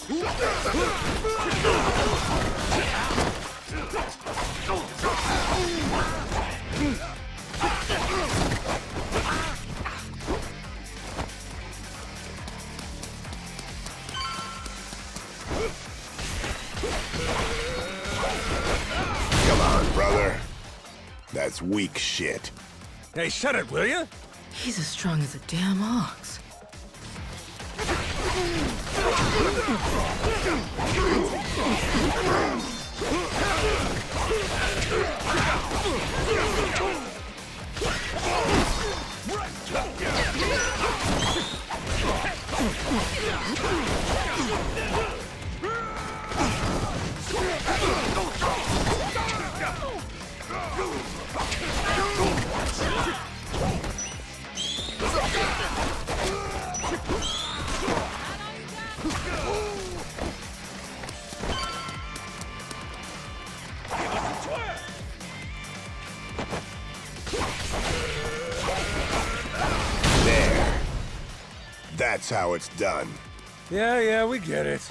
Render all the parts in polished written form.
Come on, brother. That's weak shit. Hey, shut it, will ya? He's as strong as a damn ox. There. That's how it's done. Yeah, we get it.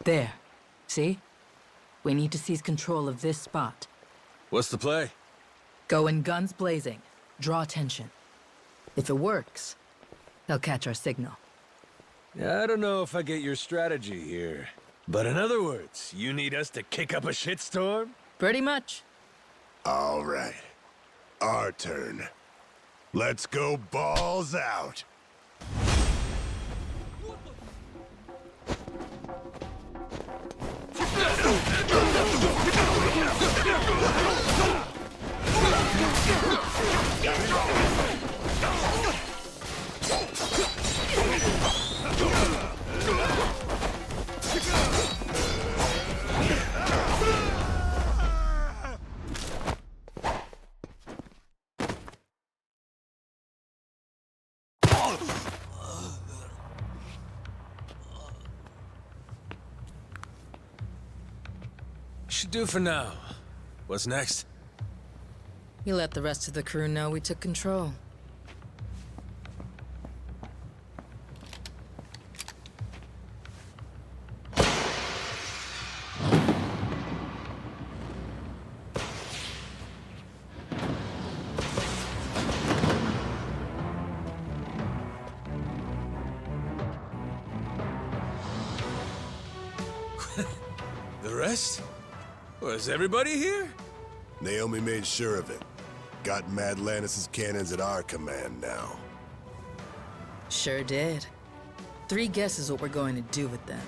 There. See? We need to seize control of this spot. What's the play? Go in guns blazing. Draw attention. If it works, they'll catch our signal. I don't know if I get your strategy here. But in other words, you need us to kick up a shitstorm? Pretty much. All right. Our turn. Let's go balls out. Should do for now. What's next? You let the rest of the crew know we took control. rest? Was everybody here? Naomi made sure of it. Got Mad Lannis's cannons at our command now. Sure did. 3 guesses what we're going to do with them.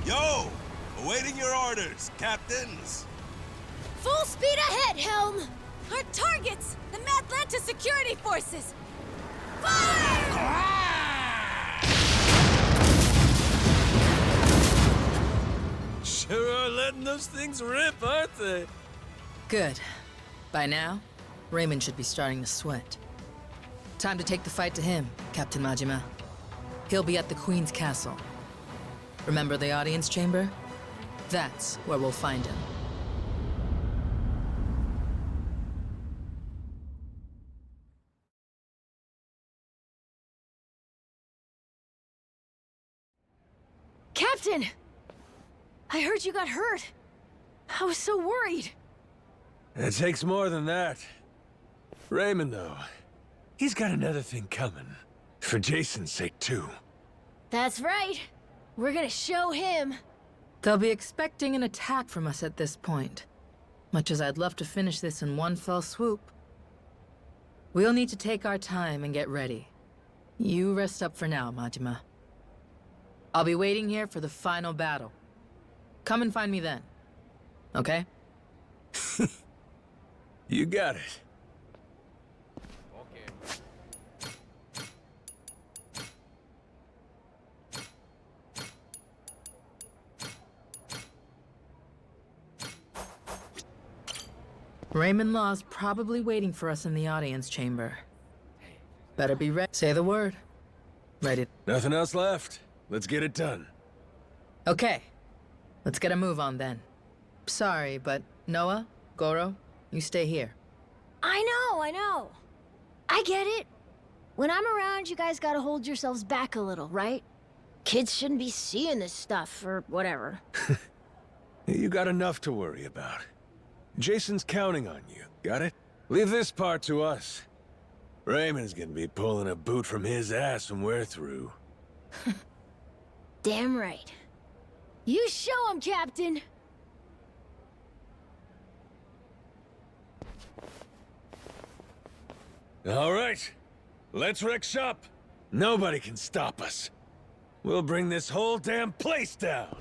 Yo! Awaiting your orders, captains! Full speed ahead, Helm! Our targets! The Madlanta security forces! Fire! Sure are letting those things rip, aren't they? Good. By now, Raymond should be starting to sweat. Time to take the fight to him, Captain Majima. He'll be at the Queen's castle. Remember the audience chamber? That's where we'll find him. Captain! I heard you got hurt. I was so worried. It takes more than that. Raymond, though, he's got another thing coming. For Jason's sake, too. That's right. We're gonna show him. They'll be expecting an attack from us at this point. Much as I'd love to finish this in one fell swoop. We'll need to take our time and get ready. You rest up for now, Majima. I'll be waiting here for the final battle. Come and find me then. Okay? You got it. Raymond Law's probably waiting for us in the audience chamber. Better be ready. Say the word. Ready. Nothing else left. Let's get it done. Okay. Let's get a move on then. Sorry, but Noah, Goro, you stay here. I know. I get it. When I'm around, you guys gotta hold yourselves back a little, right? Kids shouldn't be seeing this stuff, or whatever. You got enough to worry about. Jason's counting on you, got it? Leave this part to us. Raymond's gonna be pulling a boot from his ass when we're through. Damn right. You show him, Captain! All right, let's wreck shop. Nobody can stop us. We'll bring this whole damn place down.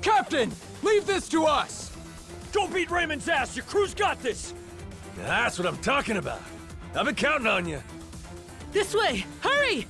Captain! Leave this to us! Don't beat Raymond's ass! Your crew's got this! That's what I'm talking about. I've been counting on you. This way! Hurry!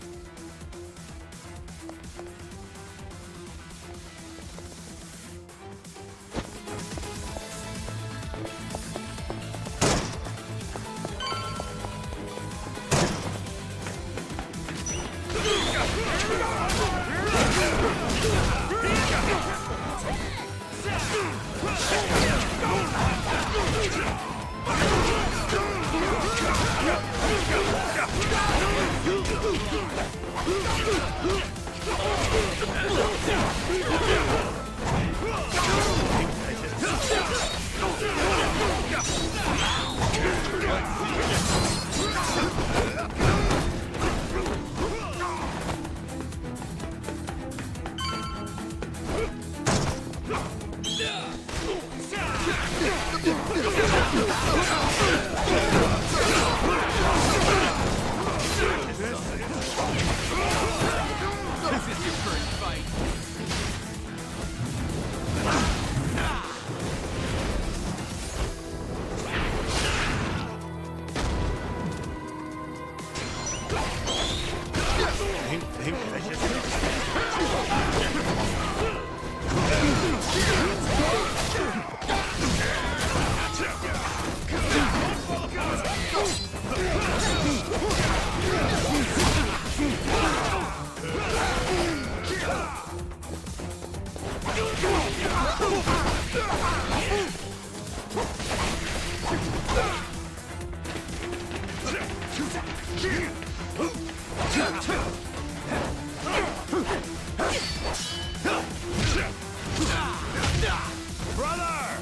Brother!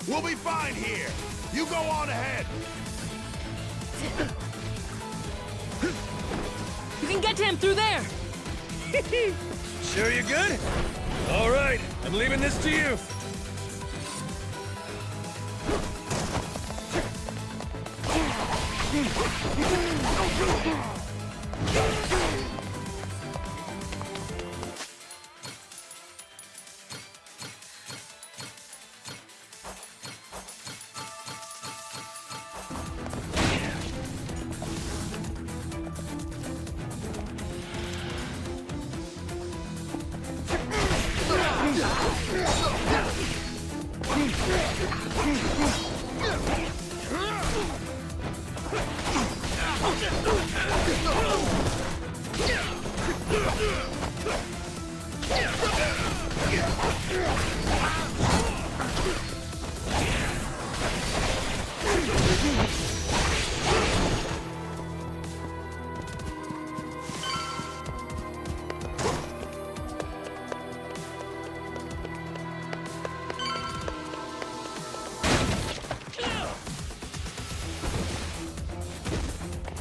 We'll be fine here. You go on ahead. You can get to him through there! Sure you're good? All right, I'm leaving this to you.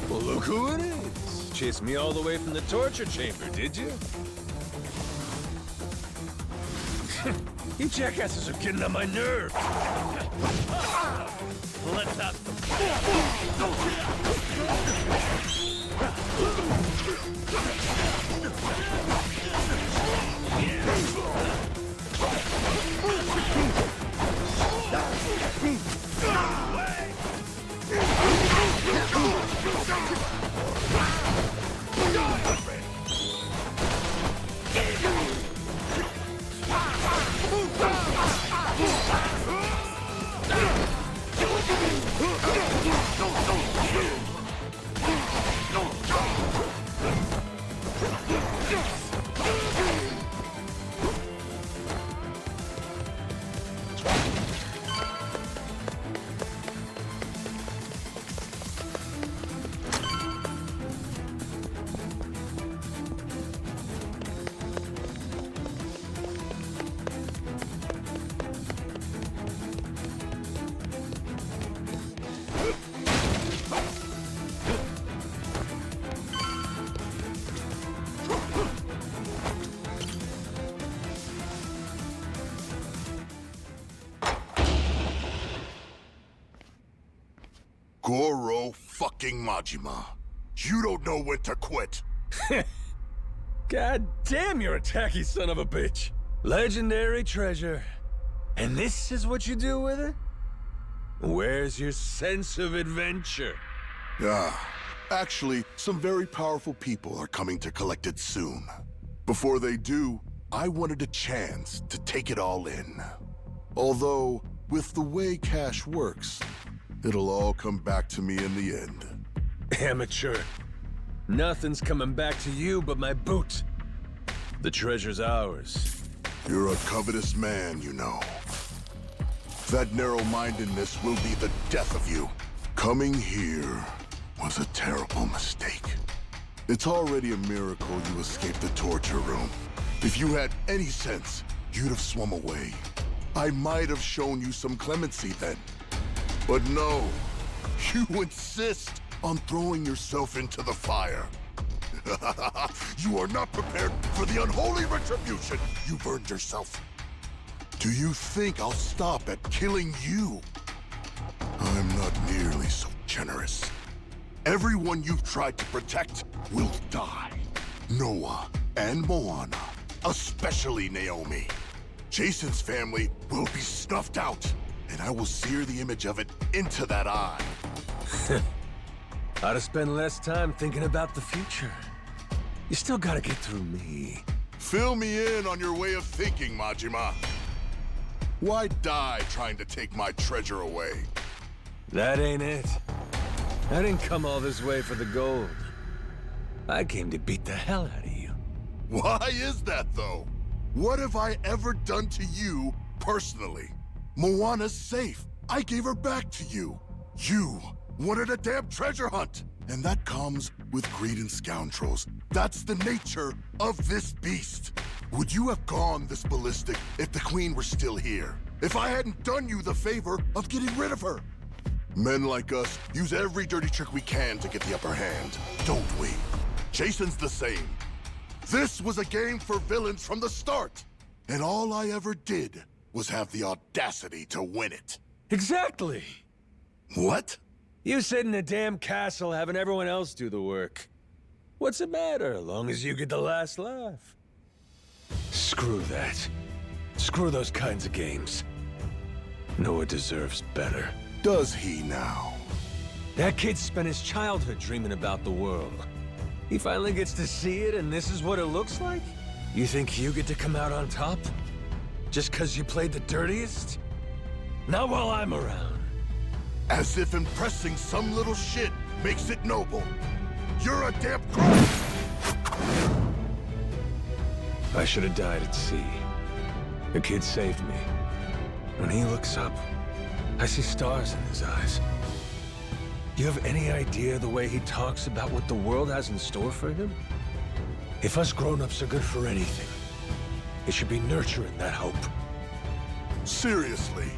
Well, look who it is. Chased me all the way from the torture chamber, did you? You jackasses are getting on my nerves. Let's have Goro fucking Majima. You don't know when to quit. God damn, you're a tacky son of a bitch. Legendary treasure. And this is what you do with it? Where's your sense of adventure? Actually, some very powerful people are coming to collect it soon. Before they do, I wanted a chance to take it all in. Although, with the way cash works, it'll all come back to me in the end. Amateur. Nothing's coming back to you but my boot. The treasure's ours. You're a covetous man, you know. That narrow-mindedness will be the death of you. Coming here was a terrible mistake. It's already a miracle you escaped the torture room. If you had any sense, you'd have swum away. I might have shown you some clemency then. But no, you insist on throwing yourself into the fire. You are not prepared for the unholy retribution you've earned yourself. Do you think I'll stop at killing you? I'm not nearly so generous. Everyone you've tried to protect will die. Noah and Moana, especially Naomi. Jason's family will be snuffed out, and I will sear the image of it into that eye. Ought to spend less time thinking about the future. You still gotta get through me. Fill me in on your way of thinking, Majima. Why die trying to take my treasure away? That ain't it. I didn't come all this way for the gold. I came to beat the hell out of you. Why is that, though? What have I ever done to you, personally? Moana's safe. I gave her back to you. You wanted a damn treasure hunt. And that comes with greed and scoundrels. That's the nature of this beast. Would you have gone this ballistic if the Queen were still here? If I hadn't done you the favor of getting rid of her? Men like us use every dirty trick we can to get the upper hand, don't we? Jason's the same. This was a game for villains from the start. And all I ever did was have the audacity to win it. Exactly! What? You sit in a damn castle having everyone else do the work. What's the matter, as long as you get the last laugh? Screw that. Screw those kinds of games. Noah deserves better. Does he now? That kid spent his childhood dreaming about the world. He finally gets to see it, and this is what it looks like? You think you get to come out on top? Just 'cause you played the dirtiest? Not while I'm around. As if impressing some little shit makes it noble. You're a damn crook! I should have died at sea. The kid saved me. When he looks up, I see stars in his eyes. You have any idea the way he talks about what the world has in store for him? If us grown-ups are good for anything, it should be nurturing that hope. Seriously?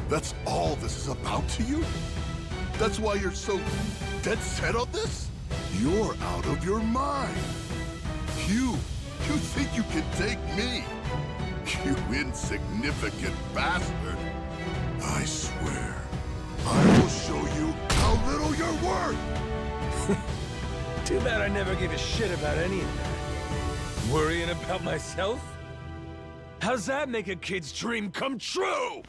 That's all this is about to you? That's why you're so dead set on this? You're out of your mind. You think you can take me? You insignificant bastard. I swear, I will show you how little you're worth. Too bad I never gave a shit about any of that. Worrying about myself? How's that make a kid's dream come true?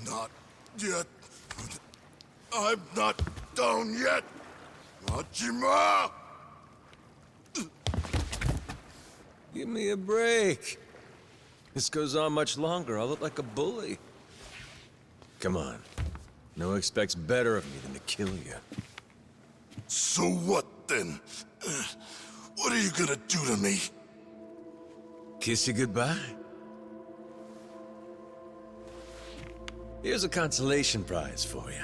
Not yet. I'm not down yet. Majima! Give me a break. This goes on much longer, I'll look like a bully. Come on. No expects better of me than to kill you. So what then? What are you gonna do to me? Kiss you goodbye? Here's a consolation prize for you.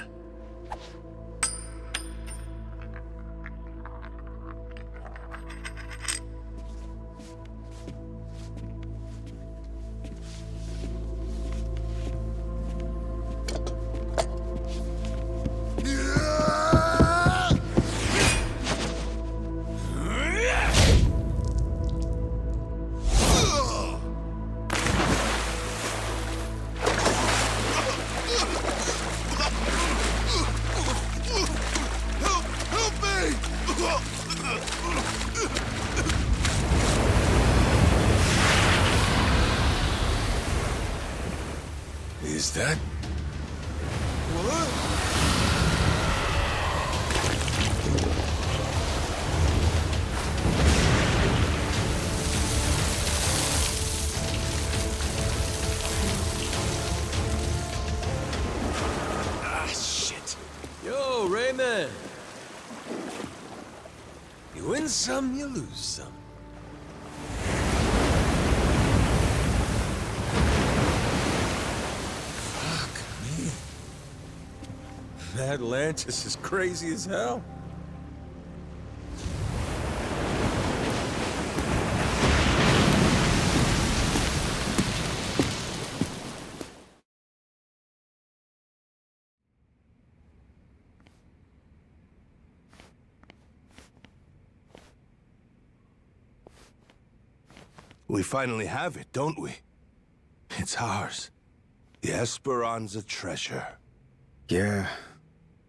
Is that... Ah, shit. Yo, Raymond. You win some, you lose some. Atlantis is crazy as hell. We finally have it, don't we? It's ours. The Esperanza treasure. Yeah.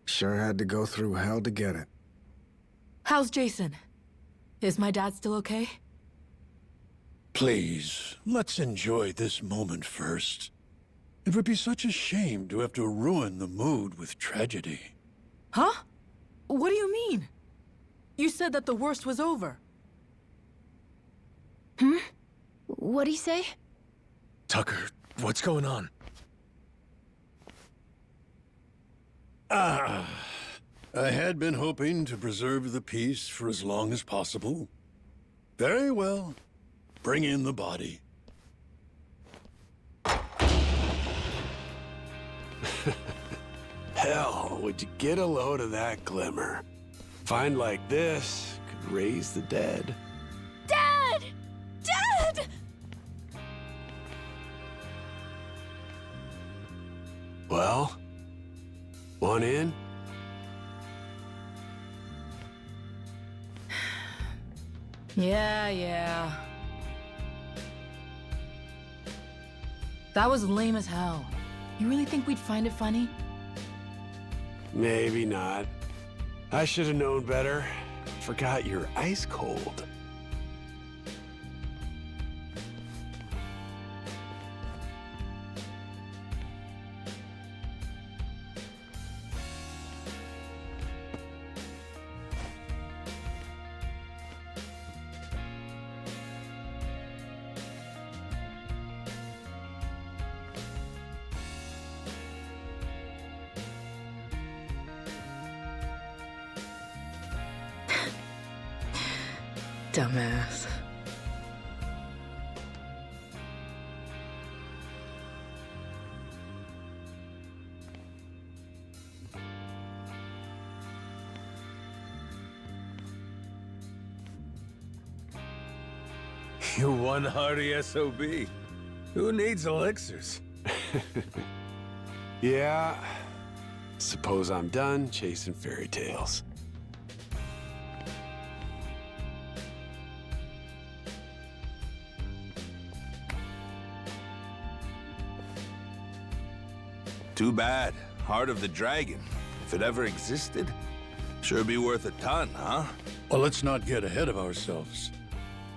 Sure had to go through hell to get it. How's Jason? Is my dad still okay? Please, let's enjoy this moment first. It would be such a shame to have to ruin the mood with tragedy. Huh? What do you mean? You said that the worst was over. What'd he say? Tucker, what's going on? I had been hoping to preserve the peace for as long as possible. Very well. Bring in the body. Hell, would you get a load of that glimmer? Find like this could raise the dead. Dad! Dad! Well, one in? Yeah. That was lame as hell. You really think we'd find it funny? Maybe not. I should have known better. Forgot you're ice cold. Dumbass. You one hardy SOB. Who needs elixirs? Yeah. Suppose I'm done chasing fairy tales. Too bad. Heart of the Dragon. If it ever existed, sure be worth a ton, huh? Well, let's not get ahead of ourselves.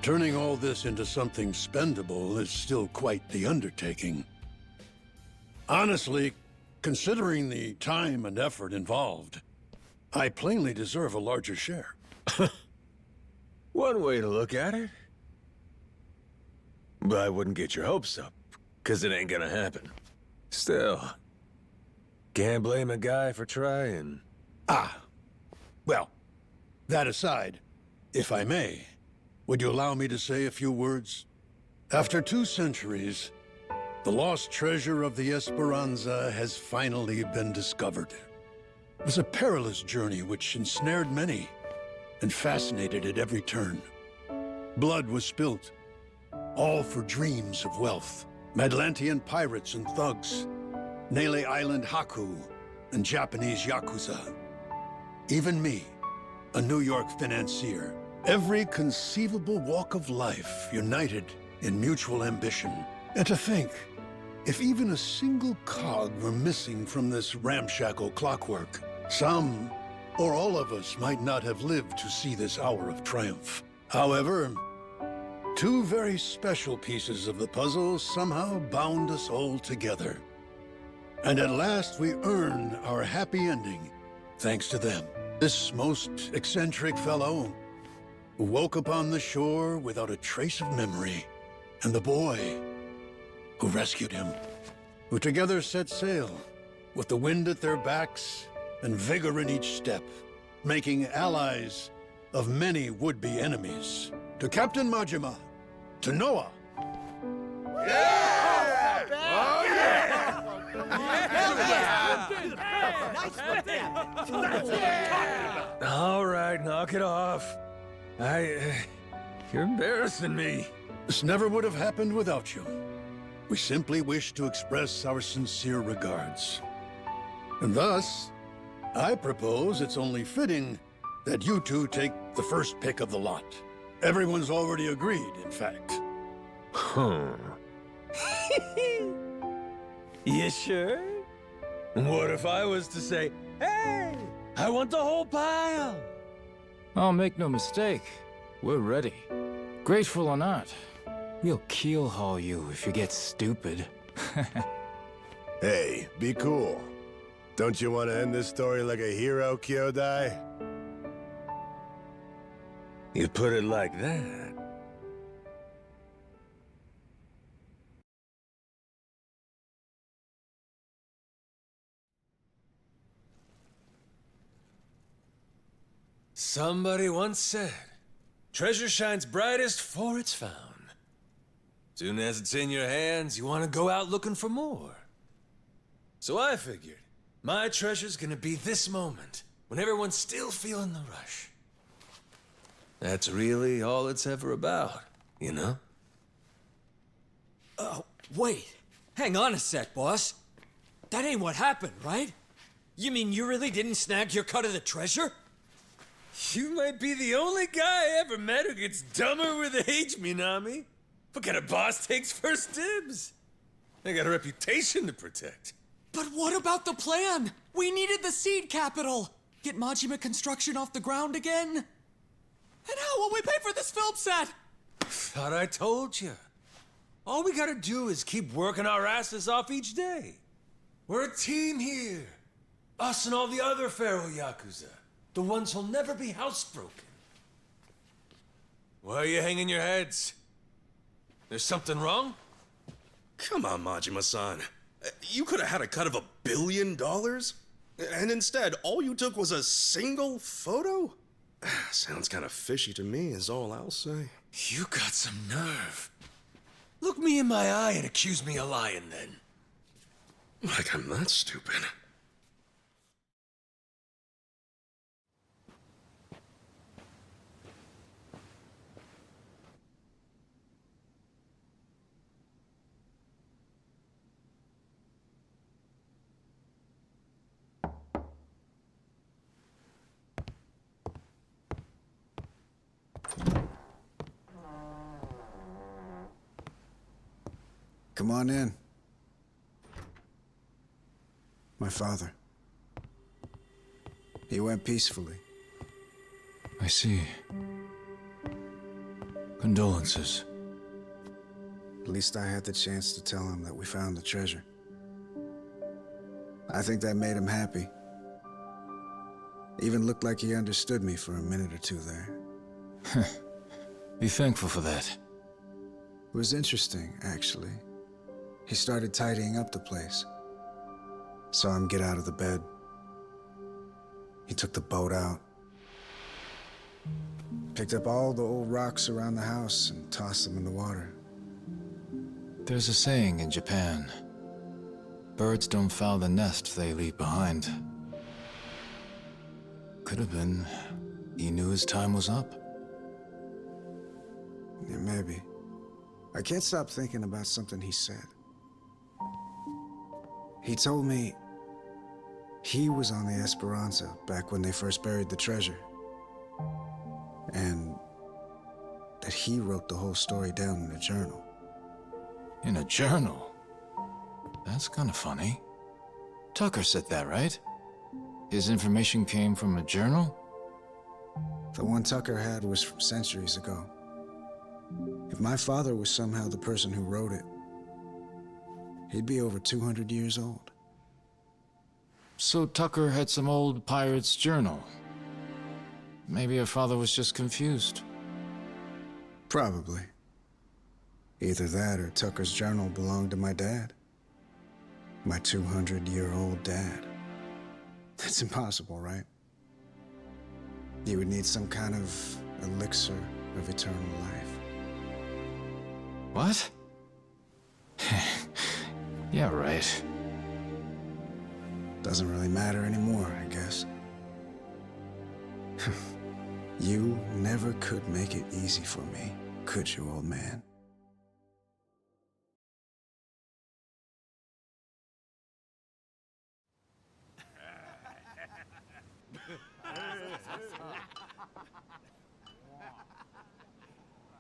Turning all this into something spendable is still quite the undertaking. Honestly, considering the time and effort involved, I plainly deserve a larger share. One way to look at it. But I wouldn't get your hopes up, because it ain't gonna happen. Still, can't blame a guy for trying. Well, that aside, if I may, would you allow me to say a few words? After 2 centuries, the lost treasure of the Esperanza has finally been discovered. It was a perilous journey which ensnared many and fascinated at every turn. Blood was spilt, all for dreams of wealth. Atlantean pirates and thugs, Nele Island Haku, and Japanese Yakuza. Even me, a New York financier. Every conceivable walk of life united in mutual ambition. And to think, if even a single cog were missing from this ramshackle clockwork, some or all of us might not have lived to see this hour of triumph. However, 2 very special pieces of the puzzle somehow bound us all together. And at last we earn our happy ending, thanks to them. This most eccentric fellow who woke upon the shore without a trace of memory, and the boy who rescued him, who together set sail with the wind at their backs and vigor in each step, making allies of many would-be enemies. To Captain Majima, to Noah. All right, knock it off. You're embarrassing me. This never would have happened without you. We simply wish to express our sincere regards. And thus, I propose it's only fitting that you 2 take the first pick of the lot. Everyone's already agreed, in fact. You sure? What if I was to say, hey, I want the whole pile? Oh, make no mistake. We're ready. Grateful or not, we'll keel haul you if you get stupid. Hey, be cool. Don't you want to end this story like a hero, Kyodai? You put it like that. Somebody once said, treasure shines brightest for it's found. Soon as it's in your hands, you want to go out looking for more. So I figured, my treasure's gonna be this moment, when everyone's still feeling the rush. That's really all it's ever about, you know? Wait. Hang on a sec, boss. That ain't what happened, right? You mean you really didn't snag your cut of the treasure? You might be the only guy I ever met who gets dumber with age, Minami. What kind of boss takes first dibs? I got a reputation to protect. But what about the plan? We needed the seed capital. Get Majima construction off the ground again? And how will we pay for this film set? Thought I told you. All we gotta do is keep working our asses off each day. We're a team here. Us and all the other feral Yakuza. The ones who'll never be housebroken. Why are you hanging your heads? There's something wrong? Come on, Majima-san. You could have had a cut of $1 billion? And instead, all you took was a single photo? Sounds kind of fishy to me, is all I'll say. You got some nerve. Look me in my eye and accuse me of lying, then. Like I'm that stupid. Come on in. my father. He went peacefully. I see. Condolences. At least I had the chance to tell him that we found the treasure. I think that made him happy. Even looked like he understood me for a minute or two there. Be thankful for that. It was interesting, actually. He started tidying up the place. Saw him get out of the bed. He took the boat out. Picked up all the old rocks around the house and tossed them in the water. There's a saying in Japan. Birds don't foul the nest they leave behind. Could have been he knew his time was up. Yeah, maybe. I can't stop thinking about something he said. He told me he was on the Esperanza back when they first buried the treasure. And that he wrote the whole story down in a journal. In a journal? That's kind of funny. Tucker said that, right? His information came from a journal? The one Tucker had was from centuries ago. If my father was somehow the person who wrote it, he'd be over 200 years old. So Tucker had some old pirate's journal. Maybe your father was just confused. Probably. Either that or Tucker's journal belonged to my dad. My 200-year-old dad. That's impossible, right? You would need some kind of elixir of eternal life. What? Yeah, right. Doesn't really matter anymore, I guess. You never could make it easy for me, could you, old man?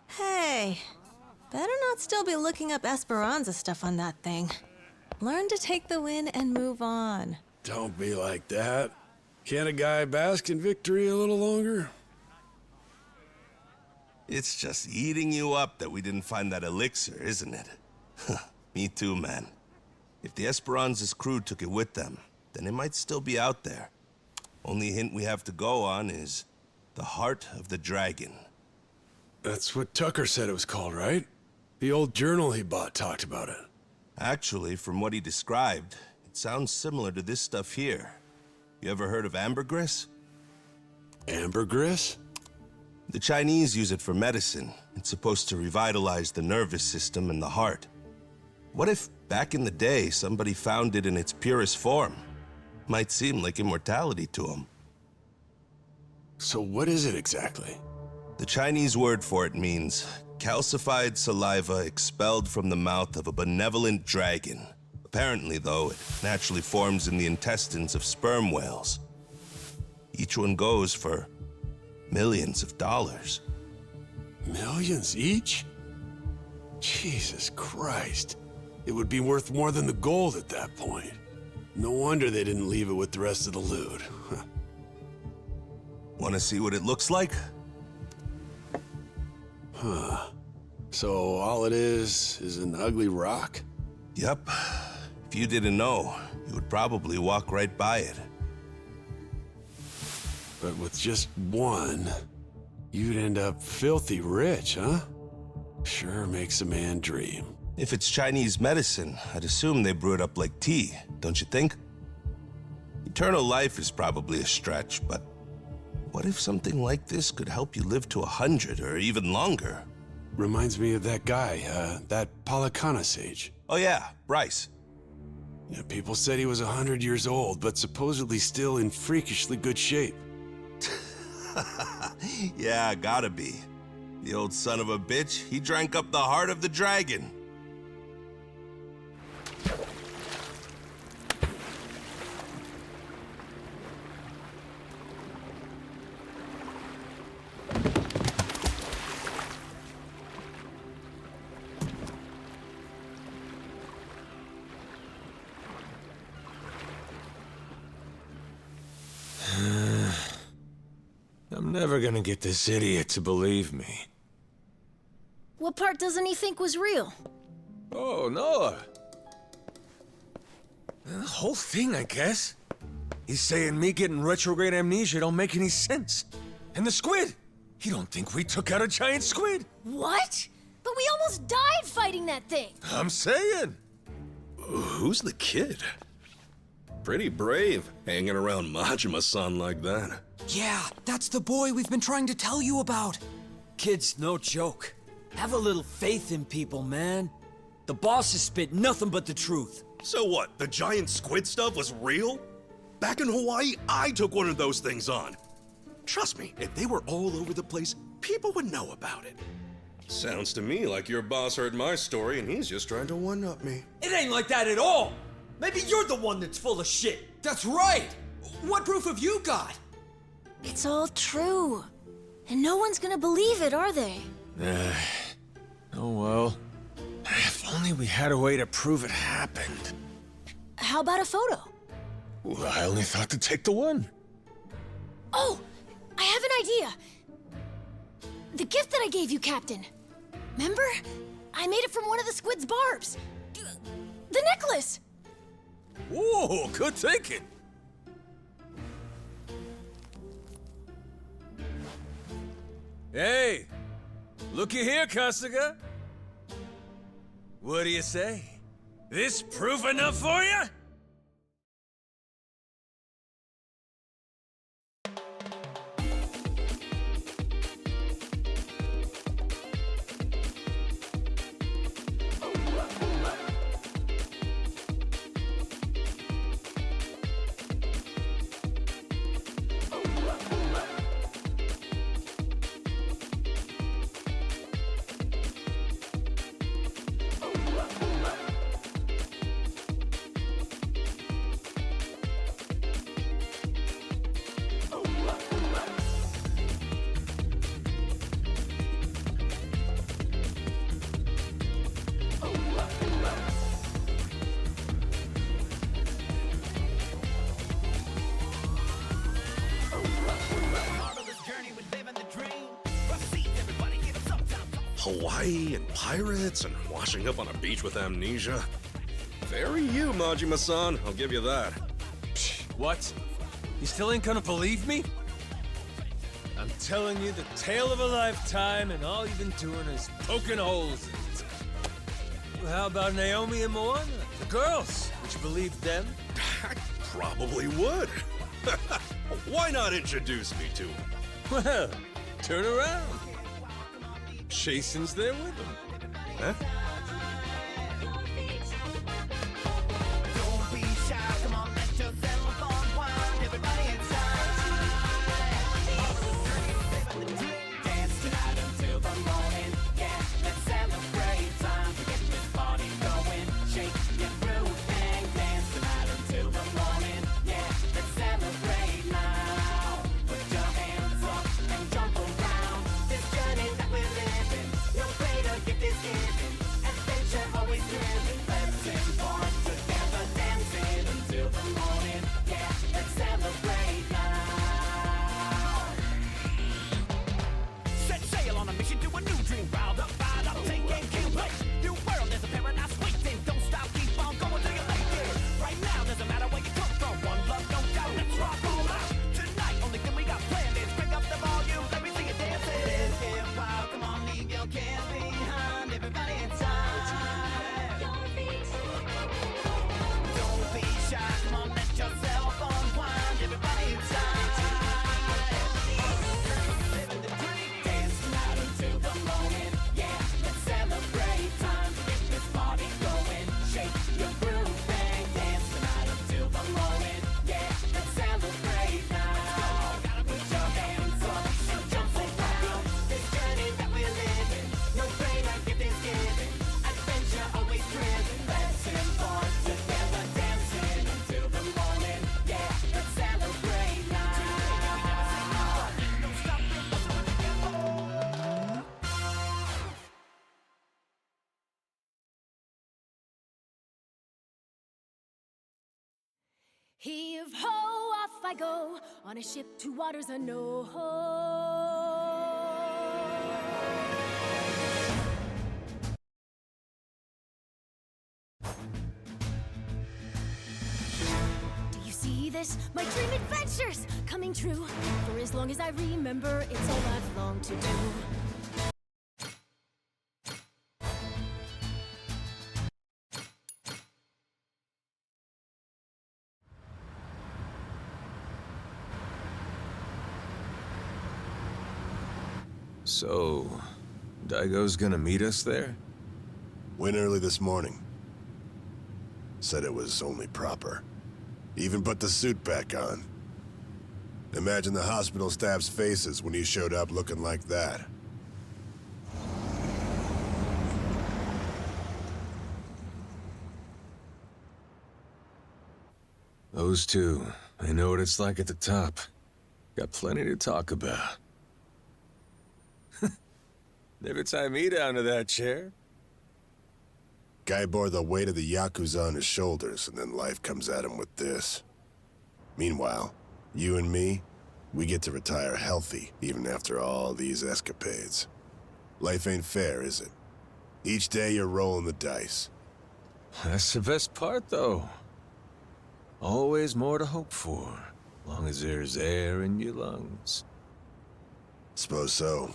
Hey, better not still be looking up Esperanza stuff on that thing. Learn to take the win and move on. Don't be like that. Can't a guy bask in victory a little longer? It's just eating you up that we didn't find that elixir, isn't it? Me too, man. If the Esperanza's crew took it with them, then it might still be out there. Only hint we have to go on is the Heart of the Dragon. That's what Tucker said it was called, right? The old journal he bought talked about it. Actually, from what he described, it sounds similar to this stuff here. You ever heard of ambergris? Ambergris? The Chinese use it for medicine. It's supposed to revitalize the nervous system and the heart. What if, back in the day, somebody found it in its purest form? Might seem like immortality to them. So what is it exactly? The Chinese word for it means calcified saliva expelled from the mouth of a benevolent dragon. Apparently, though, it naturally forms in the intestines of sperm whales. Each one goes for millions of dollars. Millions each? Jesus Christ. It would be worth more than the gold at that point. No wonder they didn't leave it with the rest of the loot. Want to see what it looks like? Huh. So all it is an ugly rock? Yep. If you didn't know, you would probably walk right by it. But with just one, you'd end up filthy rich, huh? Sure makes a man dream. If it's Chinese medicine, I'd assume they brew it up like tea, don't you think? Eternal life is probably a stretch, but what if something like this could help you live to 100 or even longer? Reminds me of that guy, that Palakana sage. Oh yeah, Bryce. Yeah, people said he was 100 years old, but supposedly still in freakishly good shape. Yeah, gotta be. The old son of a bitch, he drank up the heart of the dragon. never gonna get this idiot to believe me. What part doesn't he think was real? Oh, Noah. The whole thing, I guess. He's saying me getting retrograde amnesia don't make any sense. And the squid! He don't think we took out a giant squid! What? But we almost died fighting that thing! I'm saying! Who's the kid? Pretty brave, hanging around Majima-san like that. Yeah, that's the boy we've been trying to tell you about. Kid's no joke. Have a little faith in people, man. The boss has spit nothing but the truth. So what, the giant squid stuff was real? Back in Hawaii, I took one of those things on. Trust me, if they were all over the place, people would know about it. Sounds to me like your boss heard my story and he's just trying to one-up me. It ain't like that at all. Maybe you're the one that's full of shit. That's right! What proof have you got? It's all true. And no one's gonna believe it, are they? Oh well. If only we had a way to prove it happened. How about a photo? Well, I only thought to take the one. Oh! I have an idea! The gift that I gave you, Captain. Remember? I made it from one of the squid's barbs. The necklace! Whoa, good thinking. Hey, looky here, Kasuga. What do you say? This proof enough for you? Hawaii and pirates and washing up on a beach with amnesia. Very you, Majima-san, I'll give you that. What? You still ain't gonna believe me? I'm telling you the tale of a lifetime, and all you've been doing is poking holes in it. Well, how about Naomi and Moana? The girls. Would you believe them? I probably would. Why not introduce me to him? Well, turn around. Jason's there with them. Huh? Don't be shy, come on, let yourself unwind. Everybody inside. Dance tonight until the morning. Yeah, let's celebrate. Time to get this party going. Shake your groove and dance tonight until the morning. Yeah, let's celebrate now. Put your hands up and jump around. This journey that we're living, no greater gift is given. Adventure always driven. Let's embark together, dancing until the morning. Yeah, let's celebrate now. Set sail on a mission to a new dream. Riled up, fired up, take aim, can't wait. New world, there's a paradise waiting. Don't stop, keep on going till you make it. Right now, doesn't matter where you come from. One love, no doubt, let's rock all out. Tonight, only thing we got planned is bring up the volume. Let me see you dancing. Let's get wild, come on, leave your cares behind. Everybody inside. Don't be shy, come on, let yourself unwind. Everybody inside. Living the dream. Dance tonight until the morning. Yeah, let's celebrate. Time to get this party going. Shake your groove and dance tonight until the morning. Yeah, let's celebrate now. Gotta put your hands up and jump around. This journey that we're living, no greater gift is given. Adventure always driven. Let's embark together, dancing until the morning. Yeah, let's celebrate now. No stopping, Heave ho, off I go on a ship to waters unknown. this, my dream adventures coming true. For as long as I remember, it's all I've longed to do. So, Daigo's gonna meet us there? Went early this morning. Said it was only proper. Even put the suit back on. Imagine the hospital staff's faces when he showed up looking like that. Those two, they know what it's like at the top. Got plenty to talk about. Never tie me down to that chair. Guy bore the weight of the Yakuza on his shoulders, and then life comes at him with this. Meanwhile, you and me, we get to retire healthy, even after all these escapades. Life ain't fair, is it? Each day you're rolling the dice. That's the best part, though. Always more to hope for, long as there's air in your lungs. Suppose so.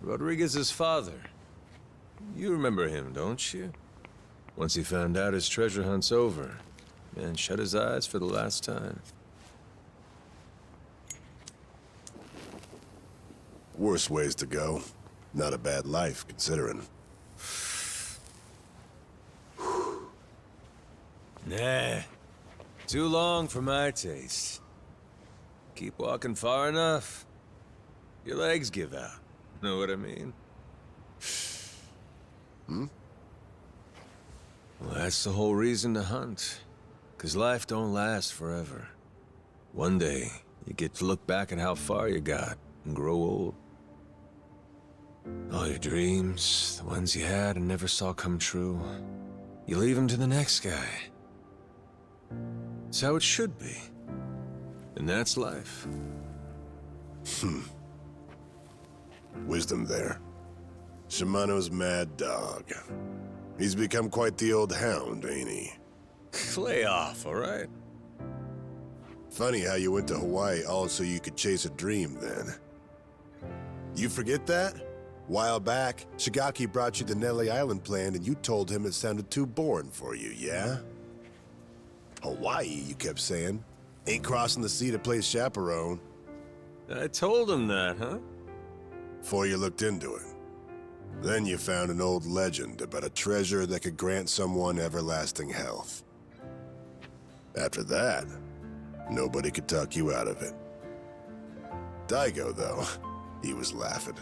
Rodriguez's father. You remember him, don't you? Once he found out his treasure hunt's over, man shut his eyes for the last time. Worse ways to go. Not a bad life, considering. Nah. Too long for my taste. Keep walking far enough, your legs give out. Know what I mean? Hmm? Well, that's the whole reason to hunt. 'Cause life don't last forever. One day, you get to look back at how far you got and grow old. All your dreams, the ones you had and never saw come true, you leave them to the next guy. It's how it should be. And that's life. Wisdom there. Shimano's mad dog. He's become quite the old hound, ain't he? Lay off, all right? Funny how you went to Hawaii all so you could chase a dream then. You forget that? While back, Shigaki brought you the Nelly Island plan and you told him it sounded too boring for you, yeah? Hawaii, you kept saying. Ain't crossing the sea to play chaperone. I told him that, huh? Before you looked into it. Then you found an old legend about a treasure that could grant someone everlasting health. After that, nobody could talk you out of it. Daigo, though, he was laughing.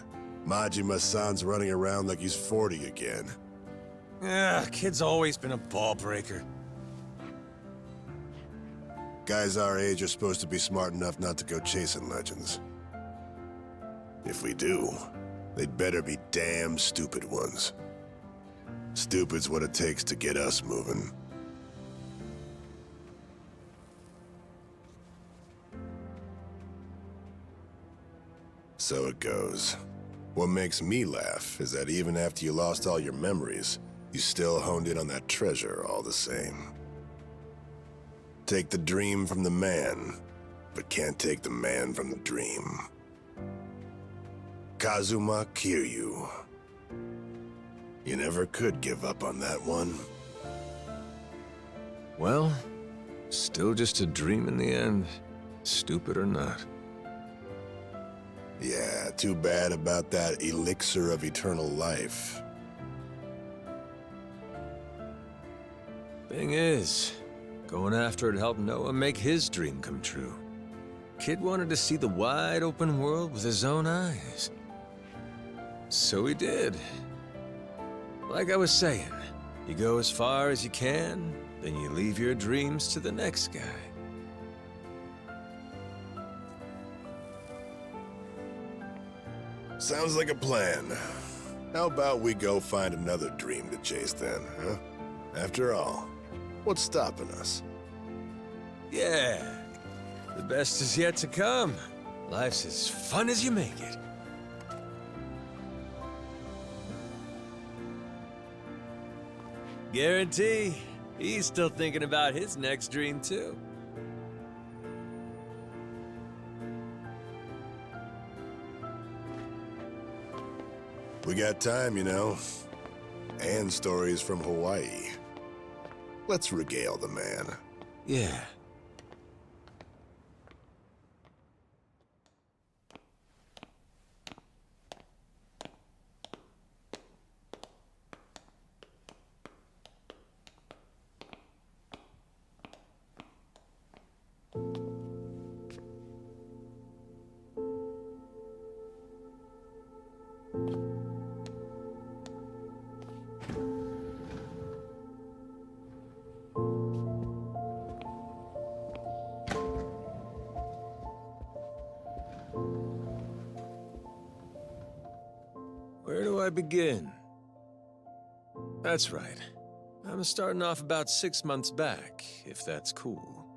Majima-san's running around like he's 40 again. Yeah, kid's always been a ball breaker. Guys our age are supposed to be smart enough not to go chasing legends. If we do, they'd better be damn stupid ones. Stupid's what it takes to get us moving. So it goes. What makes me laugh is that even after you lost all your memories, you still honed in on that treasure all the same. Take the dream from the man, but can't take the man from the dream. Kazuma Kiryu. You never could give up on that one. Well, still just a dream in the end, stupid or not. Yeah, too bad about that elixir of eternal life. Thing is, going after it helped Noah make his dream come true. Kid wanted to see the wide open world with his own eyes. So he did. Like I was saying, you go as far as you can, then you leave your dreams to the next guy. Sounds like a plan. How about we go find another dream to chase then, huh? After all, what's stopping us? Yeah, the best is yet to come. Life's as fun as you make it. Guarantee he's still thinking about his next dream, too. We got time, you know. And stories from Hawaii. Let's regale the man. Yeah. Where do I begin? That's right. I'm starting off about 6 months back, if that's cool.